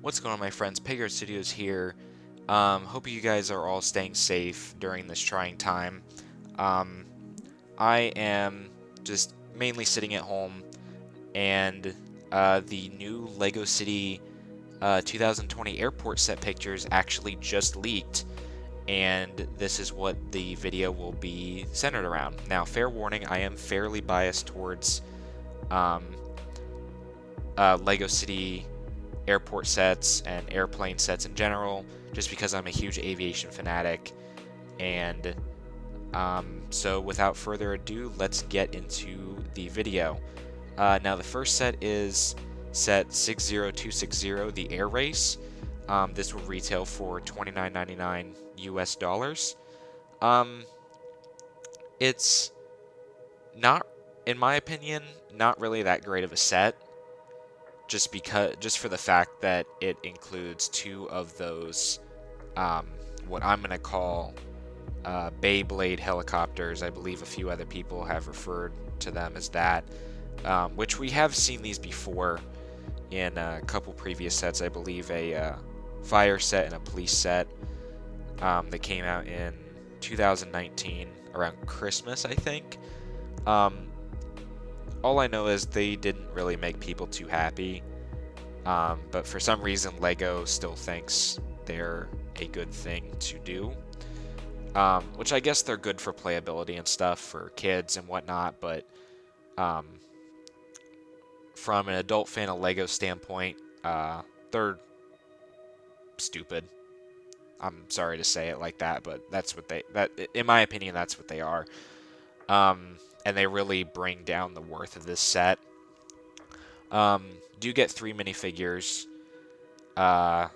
What's going on, my friends? Peggyard Studios here. Hope you guys are all staying safe during this trying time. Um, I am just mainly sitting at home, and the new LEGO City 2020 airport set pictures actually just leaked, and this is what the video will be centered around. Now, fair warning, I am fairly biased towards um, LEGO City airport sets and airplane sets in general, just because I'm a huge aviation fanatic. And so, without further ado, let's get into the video. Now, the first set is set 60260, the Air Race. This will retail for $29.99 US dollars. Um, it's not, in my opinion, not really that great of a set. Just for the fact that it includes two of those um, what I'm gonna call Beyblade helicopters. I believe a few other people have referred to them as that, which we have seen these before in a couple previous sets. I believe a fire set and a police set that came out in 2019 around Christmas, I think. Um, all I know is they didn't really make people too happy. But for some reason, LEGO still thinks they're a good thing to do. Which I guess they're good for playability and stuff for kids and whatnot, but um, from an adult fan of LEGO standpoint, they're stupid. I'm sorry to say it like that, but that's what in my opinion, that's what they are. And they really bring down the worth of this set. Do get 3 minifigures. And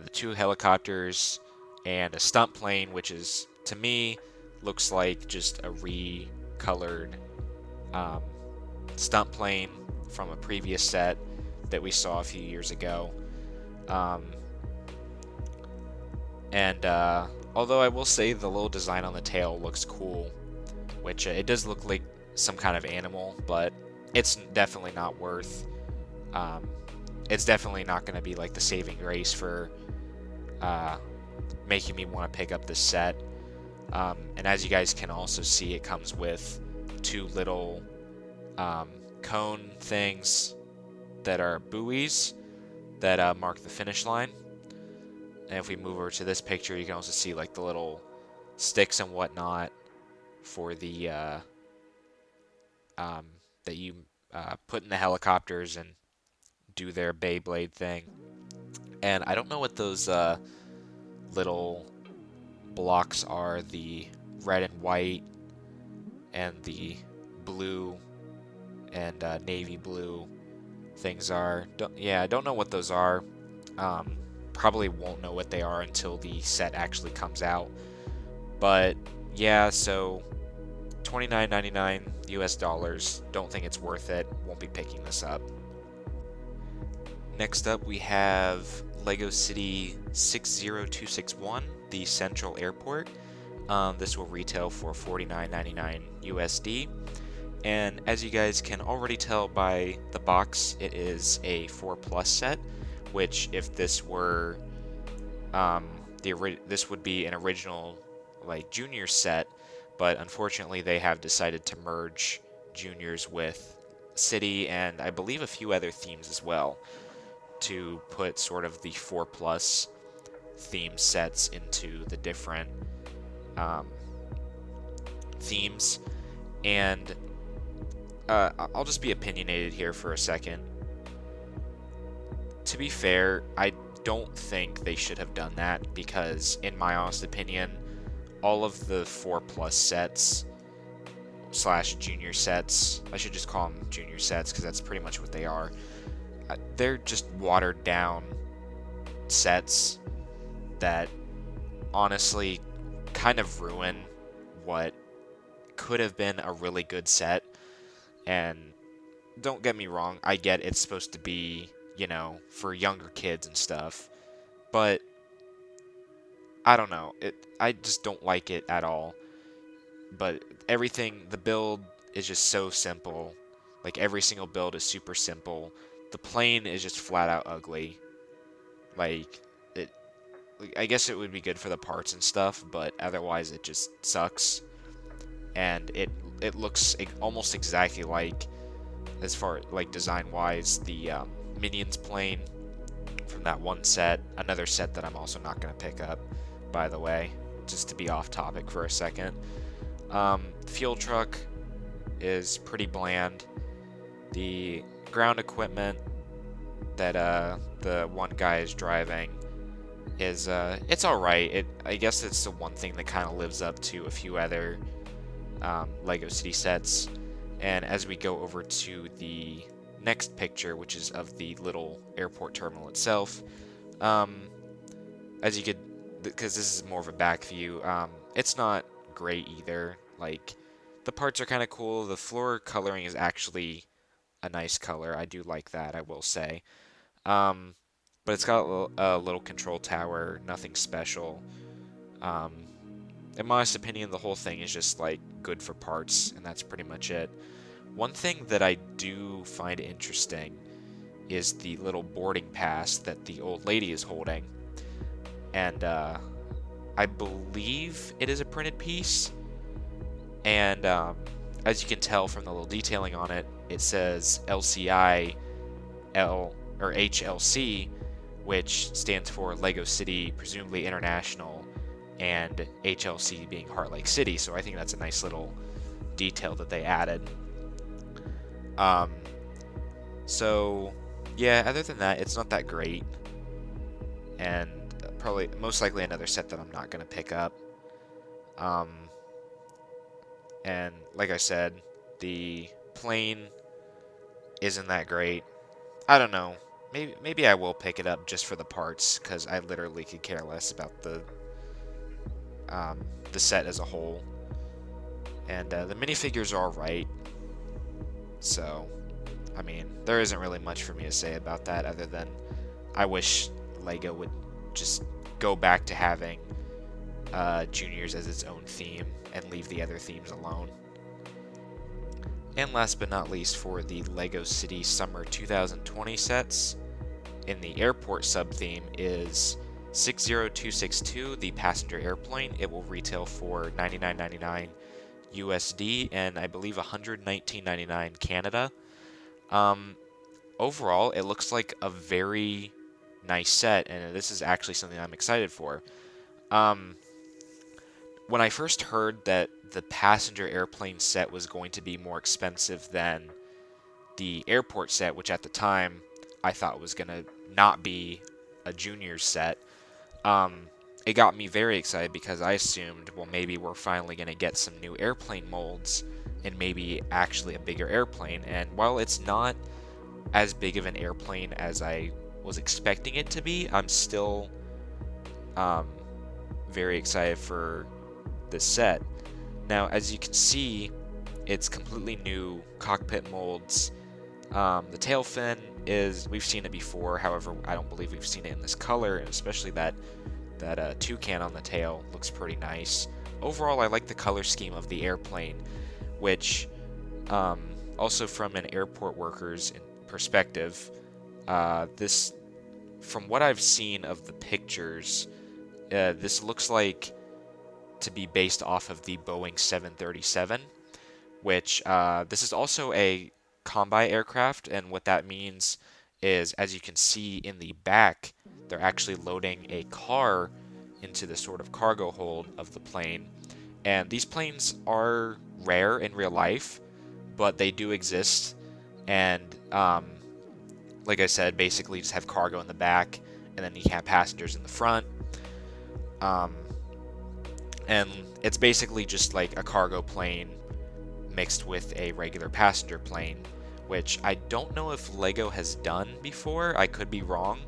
the 2 helicopters and a stunt plane, which is, to me, looks like just a recolored um, stunt plane from a previous set that we saw a few years ago. Um, and although I will say the little design on the tail looks cool, which it does look like some kind of animal, but it's definitely not worth. Um, it's definitely not going to be like the saving grace for making me want to pick up this set. And as you guys can also see, it comes with 2 little cone things that are buoys that mark the finish line. And if we move over to this picture, you can also see like the little sticks and whatnot for the that you put in the helicopters and do their Beyblade thing. And I don't know what those little blocks are, the red and white and the blue and navy blue things are. I don't know what those are. Probably won't know what they are until the set actually comes out. But yeah, so $29.99 US dollars. Don't think it's worth it. Won't be picking this up. Next up, we have LEGO City 60261, the Central Airport. This will retail for $49.99 USD. And as you guys can already tell by the box, it is a 4 Plus set, which if this were this would be an original like junior set, but unfortunately they have decided to merge juniors with City and I believe a few other themes as well to put sort of the 4 Plus theme sets into the different um, themes. And I'll just be opinionated here for a second. To be fair, I don't think they should have done that because, in my honest opinion, all of the 4 Plus sets slash junior sets, I should just call them junior sets because that's pretty much what they are. They're just watered down sets that honestly kind of ruin what could have been a really good set. And don't get me wrong, I get it's supposed to be, for younger kids and stuff, but I don't know. I just don't like it at all. But the build is just so simple. Like every single build is super simple. The plane is just flat out ugly. Like, it, I guess it would be good for the parts and stuff, but otherwise it just sucks. And it looks almost exactly like, as far like design wise, the Minions plane from that one set. Another set that I'm also not going to pick up, by the way, just to be off topic for a second. Fuel truck is pretty bland. The ground equipment that the one guy is driving is it's all right. I guess it's the one thing that kind of lives up to a few other Lego City sets. And as we go over to the next picture, which is of the little airport terminal itself, as you could, because this is more of a back view, it's not great either. Like, the parts are kind of cool. The floor coloring is actually a nice color. I do like that, I will say. Um, but it's got a little control tower, nothing special. Um, in my honest opinion, the whole thing is just like good for parts, and that's pretty much it. One thing that I do find interesting is the little boarding pass that the old lady is holding, and I believe it is a printed piece. And as you can tell from the little detailing on it, it says LCI L or HLC, which stands for Lego City, presumably International, and HLC being Heart Lake City. So I think that's a nice little detail that they added. So yeah, other than that, it's not that great, and probably most likely another set that I'm not gonna pick up. And like I said, the plane isn't that great. I don't know. Maybe I will pick it up just for the parts, because I literally could care less about the set as a whole. And the minifigures are alright. So, I mean, there isn't really much for me to say about that other than I wish Lego would just go back to having Juniors as its own theme and leave the other themes alone. And last but not least, for the Lego City Summer 2020 sets, in the airport sub-theme is 60262, the passenger airplane. It will retail for $99.99 USD and I believe $119.99 Canada. Overall, it looks like a very nice set, and this is actually something I'm excited for. When I first heard that the passenger airplane set was going to be more expensive than the airport set, which at the time I thought was going to not be a junior set, it got me very excited because I assumed, well, maybe we're finally going to get some new airplane molds and maybe actually a bigger airplane. And while it's not as big of an airplane as I was expecting it to be, I'm still very excited for this set. Now, as you can see, it's completely new cockpit molds. The tail fin we've seen it before, however, I don't believe we've seen it in this color, and especially that toucan on the tail looks pretty nice. Overall, I like the color scheme of the airplane, which, also from an airport worker's perspective, this, from what I've seen of the pictures, this looks like to be based off of the Boeing 737, which this is also a combi aircraft, and what that means is, as you can see in the back, they're actually loading a car into the sort of cargo hold of the plane. And these planes are rare in real life, but they do exist. And like I said, basically just have cargo in the back, and then you have passengers in the front. And it's basically just like a cargo plane mixed with a regular passenger plane, which I don't know if Lego has done before. I could be wrong,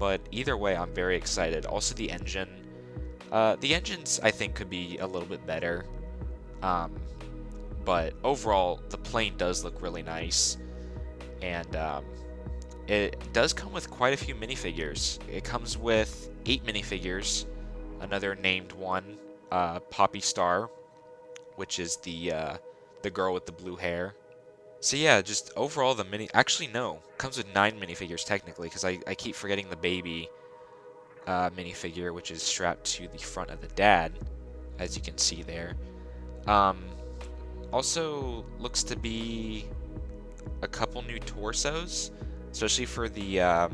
but either way, I'm very excited. Also, the engines I think could be a little bit better, but overall, the plane does look really nice, and it does come with quite a few minifigures. It comes with 8 minifigures, another named one, Poppy Star, which is the girl with the blue hair. So yeah, just overall actually no, comes with 9 minifigures technically, because I keep forgetting the baby. minifigure, which is strapped to the front of the dad, as you can see there. Um, Also looks to be a couple new torsos, especially for the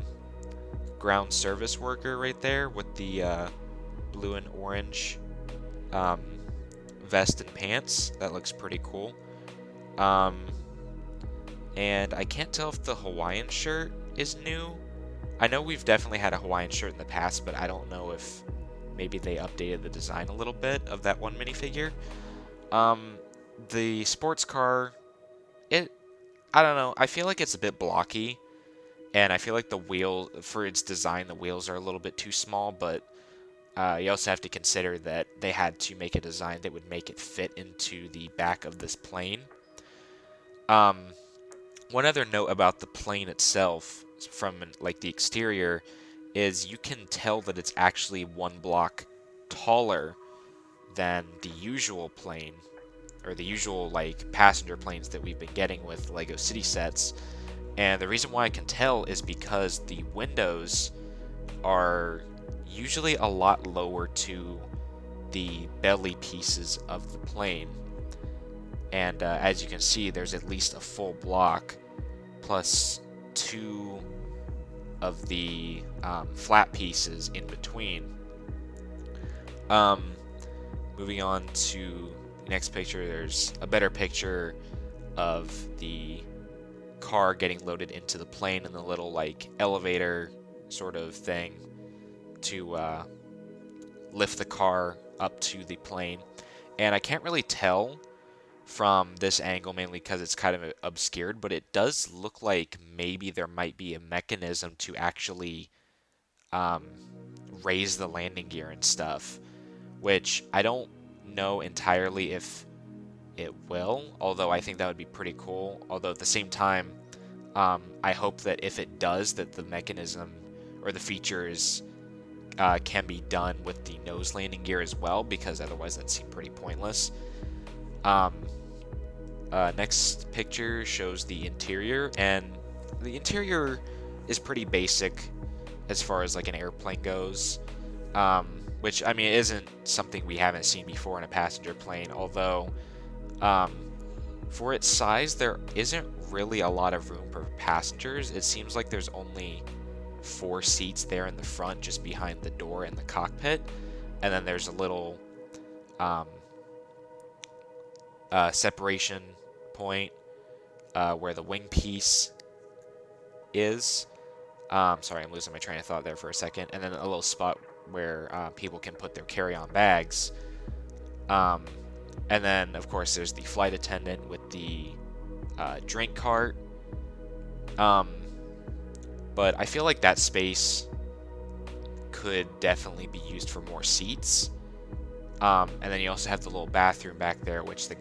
ground service worker right there with the blue and orange um, vest and pants. That looks pretty cool. Um, and I can't tell if the Hawaiian shirt is new. I know we've definitely had a Hawaiian shirt in the past, but I don't know if maybe they updated the design a little bit of that one minifigure. Um, the sports car, I don't know. I feel like it's a bit blocky, and I feel like the wheel, for its design, the wheels are a little bit too small, but you also have to consider that they had to make a design that would make it fit into the back of this plane. Um, One other note about the plane itself, from like the exterior, is you can tell that it's actually one block taller than the usual plane, or the usual like passenger planes that we've been getting with Lego City sets. And the reason why I can tell is because the windows are usually a lot lower to the belly pieces of the plane. And as you can see, there's at least a full block plus two of the flat pieces in between. Um, Moving on to the next picture, there's a better picture of the car getting loaded into the plane and the little like elevator sort of thing to lift the car up to the plane. And I can't really tell from this angle, mainly because it's kind of obscured, but it does look like maybe there might be a mechanism to actually um, raise the landing gear and stuff, which I don't know entirely if it will, although I think that would be pretty cool. Although at the same time, I hope that if it does, that the mechanism or the features can be done with the nose landing gear as well, because otherwise that seemed pretty pointless. Um, Next picture shows the interior, and the interior is pretty basic as far as like an airplane goes. Which, I mean, it isn't something we haven't seen before in a passenger plane, although um, for its size, there isn't really a lot of room for passengers. It seems like there's only 4 seats there in the front, just behind the door in the cockpit, and then there's a little um, separation point where the wing piece is. Sorry, I'm losing my train of thought there for a second. And then a little spot where people can put their carry-on bags. And then, of course, there's the flight attendant with the drink cart. But I feel like that space could definitely be used for more seats. And then you also have the little bathroom back there, which the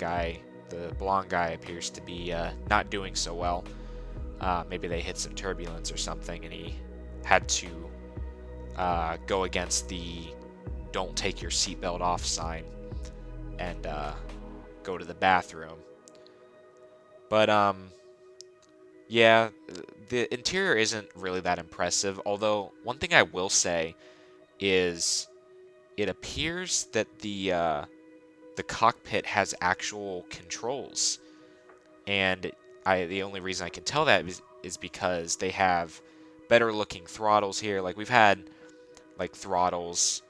blonde guy, appears to be not doing so well. Maybe they hit some turbulence or something, and he had to go against the "Don't take your seatbelt off" sign and go to the bathroom. But yeah, the interior isn't really that impressive. Although one thing I will say is, it appears that the cockpit has actual controls, and the only reason I can tell that is because they have better looking throttles here. Like, we've had like throttles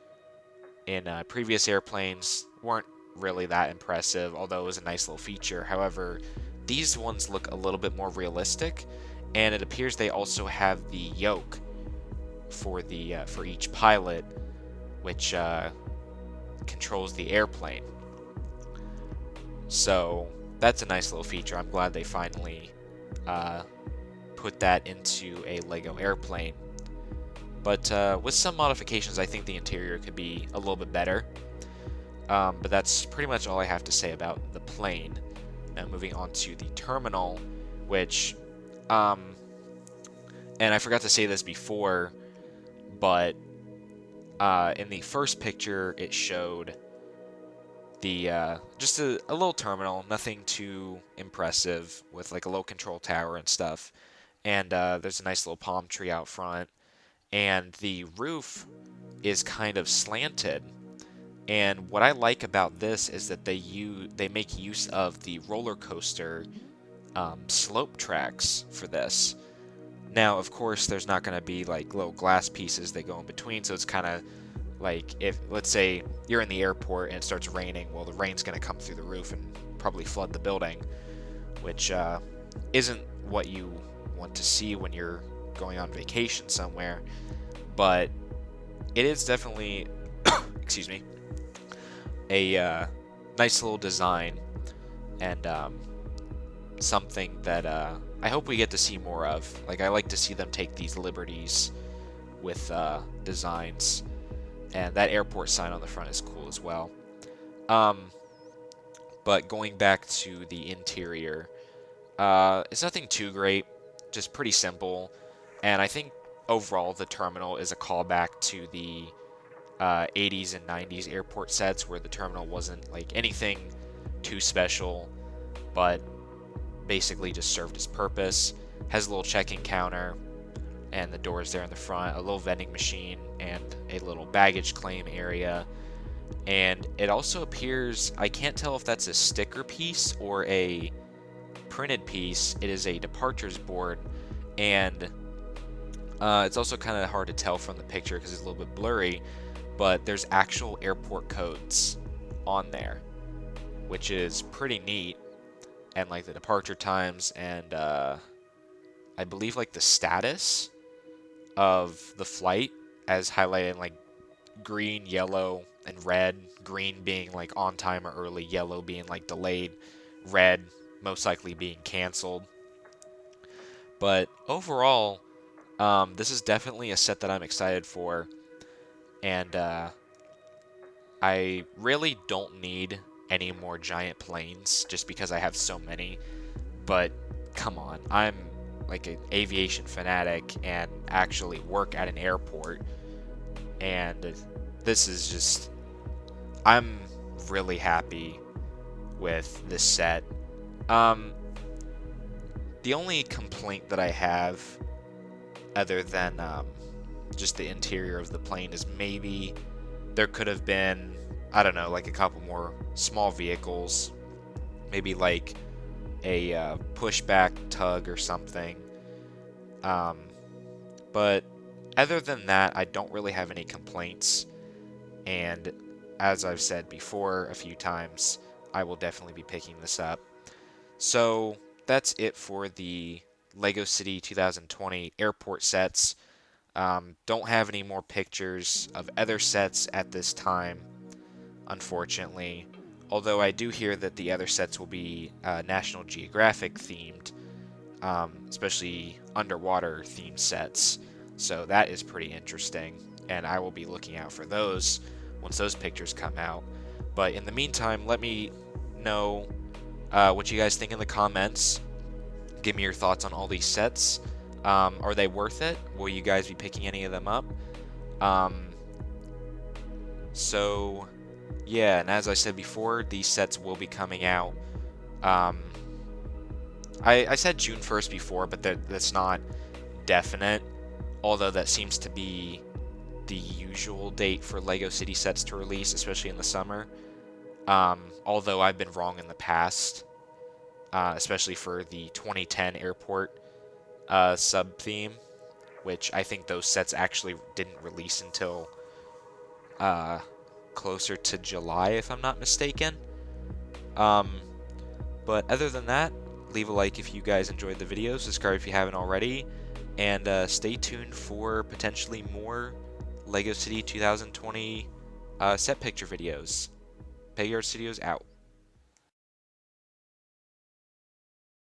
in previous airplanes, weren't really that impressive, although it was a nice little feature. However, these ones look a little bit more realistic, and it appears they also have the yoke for each pilot, which controls the airplane. So that's a nice little feature. I'm glad they finally put that into a Lego airplane. But with some modifications, I think the interior could be a little bit better. But that's pretty much all I have to say about the plane. Now moving on to the terminal, which, and I forgot to say this before, but in the first picture it showed the just a little terminal, nothing too impressive, with like a little control tower and stuff. And there's a nice little palm tree out front, and the roof is kind of slanted. And what I like about this is that they make use of the roller coaster slope tracks for this. Now, of course, there's not going to be like little glass pieces that go in between, so it's kind of like if, let's say, you're in the airport and it starts raining, well, the rain's going to come through the roof and probably flood the building, which isn't what you want to see when you're going on vacation somewhere. But it is definitely, excuse me, a nice little design, and something that I hope we get to see more of. Like, I like to see them take these liberties with designs, and that airport sign on the front is cool as well. But going back to the interior, it's nothing too great, just pretty simple, and I think overall the terminal is a callback to the 80s and 90s airport sets where the terminal wasn't like anything too special, but basically just served its purpose. Has a little check-in counter and the doors there in the front, a little vending machine, and a little baggage claim area. And it also appears, I can't tell if that's a sticker piece or a printed piece. It is a departures board, and it's also kind of hard to tell from the picture because it's a little bit blurry, but there's actual airport codes on there, which is pretty neat. And like the departure times, and I believe like the status of the flight as highlighted in like green, yellow, and red. Green being like on time or early, yellow being like delayed, red most likely being canceled. But overall, this is definitely a set that I'm excited for, and I really don't need any more giant planes just because I have so many. But come on, I'm like an aviation fanatic and actually work at an airport, and this is just, I'm really happy with this set. The only complaint that I have, other than just the interior of the plane, is maybe there could have been, I don't know, like a couple more small vehicles, maybe like a pushback tug or something. But other than that, I don't really have any complaints. And as I've said before a few times, I will definitely be picking this up. So that's it for the LEGO City 2020 airport sets. Don't have any more pictures of other sets at this time, unfortunately. Although I do hear that the other sets will be National Geographic themed, especially underwater themed sets. So that is pretty interesting, and I will be looking out for those once those pictures come out. But in the meantime, let me know what you guys think in the comments. Give me your thoughts on all these sets. Are they worth it? Will you guys be picking any of them up? So yeah, and as I said before, these sets will be coming out. I said June 1st before, but that's not definite, although that seems to be the usual date for LEGO City sets to release, especially in the summer. Although I've been wrong in the past, especially for the 2010 airport sub-theme, which I think those sets actually didn't release until closer to July, if I'm not mistaken. But other than that, leave a like if you guys enjoyed the video, subscribe if you haven't already, and stay tuned for potentially more LEGO City 2020 set picture videos. Peggyard Studios out.